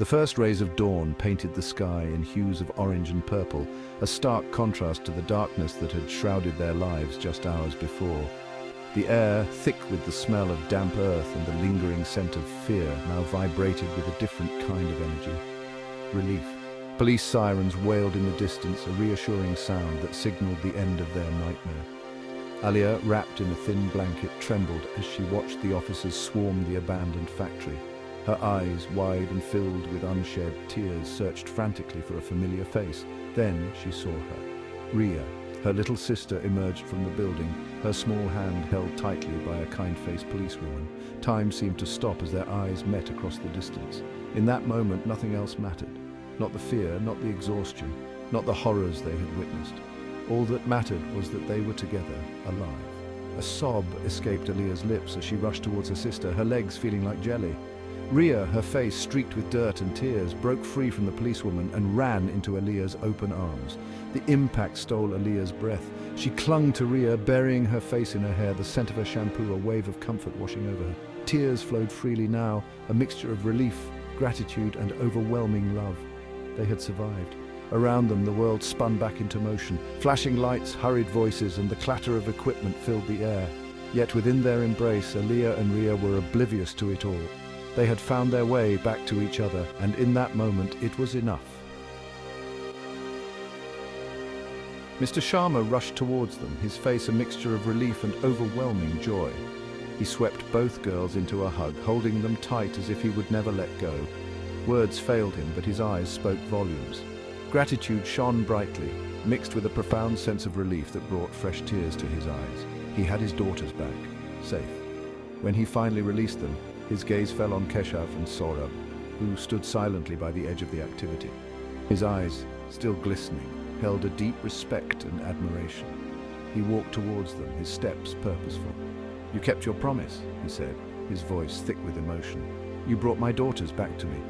The first rays of dawn painted the sky in hues of orange and purple, a stark contrast to the darkness that had shrouded their lives just hours before. The air, thick with the smell of damp earth and the lingering scent of fear, now vibrated with a different kind of energy. Relief. Police sirens wailed in the distance, a reassuring sound that signaled the end of their nightmare. Alia, wrapped in a thin blanket, trembled as she watched the officers swarm the abandoned factory. Her eyes, wide and filled with unshed tears, searched frantically for a familiar face. Then she saw her. Ria, her little sister, emerged from the building, her small hand held tightly by a kind-faced policewoman. Time seemed to stop as their eyes met across the distance. In that moment, nothing else mattered. Not the fear, not the exhaustion, not the horrors they had witnessed. All that mattered was that they were together, alive. A sob escaped Alia's lips as she rushed towards her sister, her legs feeling like jelly. Ria, her face streaked with dirt and tears, broke free from the policewoman and ran into Alia's open arms. The impact stole Alia's breath. She clung to Ria, burying her face in her hair, the scent of her shampoo, a wave of comfort washing over her. Tears flowed freely now, a mixture of relief, gratitude, and overwhelming love. They had survived. Around them, the world spun back into motion. Flashing lights, hurried voices, and the clatter of equipment filled the air. Yet within their embrace, Alia and Ria were oblivious to it all. They had found their way back to each other, and in that moment, it was enough. Mr. Sharma rushed towards them, his face a mixture of relief and overwhelming joy. He swept both girls into a hug, holding them tight as if he would never let go. Words failed him, but his eyes spoke volumes. Gratitude shone brightly, mixed with a profound sense of relief that brought fresh tears to his eyes. He had his daughters back, safe. When he finally released them, his gaze fell on Keshav and Saurabh, who stood silently by the edge of the activity. His eyes, still glistening, held a deep respect and admiration. He walked towards them, his steps purposeful. "You kept your promise," he said, his voice thick with emotion. "You brought my daughters back to me."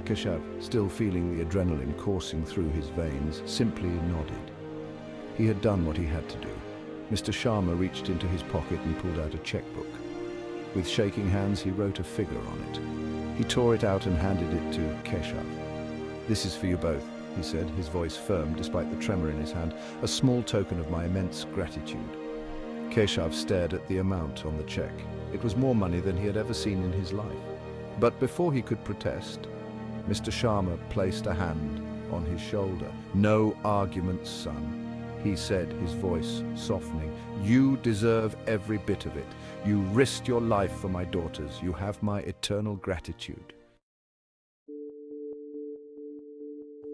Keshav, still feeling the adrenaline coursing through his veins, simply nodded. He had done what he had to do. Mr. Sharma reached into his pocket and pulled out a checkbook. With shaking hands, he wrote a figure on it. He tore it out and handed it to Keshav. "This is for you both," he said, his voice firm despite the tremor in his hand, "a small token of my immense gratitude." Keshav stared at the amount on the check. It was more money than he had ever seen in his life. But before he could protest, Mr. Sharma placed a hand on his shoulder. "No arguments, son," he said, his voice softening. "You deserve every bit of it. You risked your life for my daughters. You have my eternal gratitude."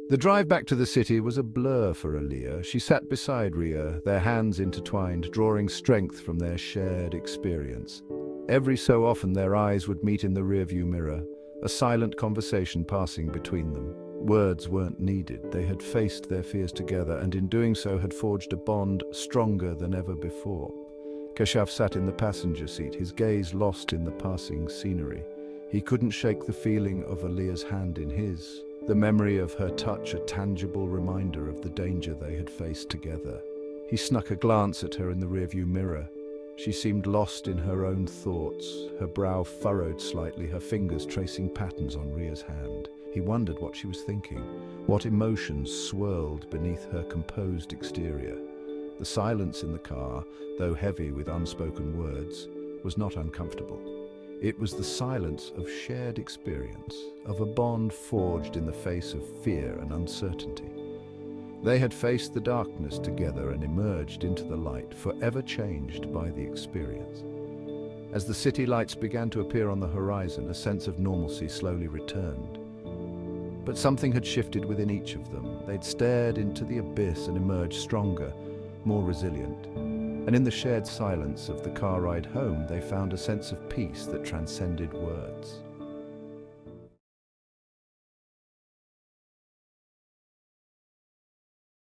The drive back to the city was a blur for Alia. She sat beside Ria, their hands intertwined, drawing strength from their shared experience. Every so often their eyes would meet in the rearview mirror, a silent conversation passing between them. Words weren't needed. They had faced their fears together, and in doing so had forged a bond stronger than ever before. Keshav sat in the passenger seat, his gaze lost in the passing scenery. He couldn't shake the feeling of Alia's hand in his, the memory of her touch a tangible reminder of the danger they had faced together. He snuck a glance at her in the rearview mirror. She seemed lost in her own thoughts, her brow furrowed slightly, her fingers tracing patterns on Ria's hand. He wondered what she was thinking, what emotions swirled beneath her composed exterior. The silence in the car, though heavy with unspoken words, was not uncomfortable. It was the silence of shared experience, of a bond forged in the face of fear and uncertainty. They had faced the darkness together and emerged into the light, forever changed by the experience. As the city lights began to appear on the horizon, a sense of normalcy slowly returned. But something had shifted within each of them. They'd stared into the abyss and emerged stronger, more resilient. And in the shared silence of the car ride home, they found a sense of peace that transcended words.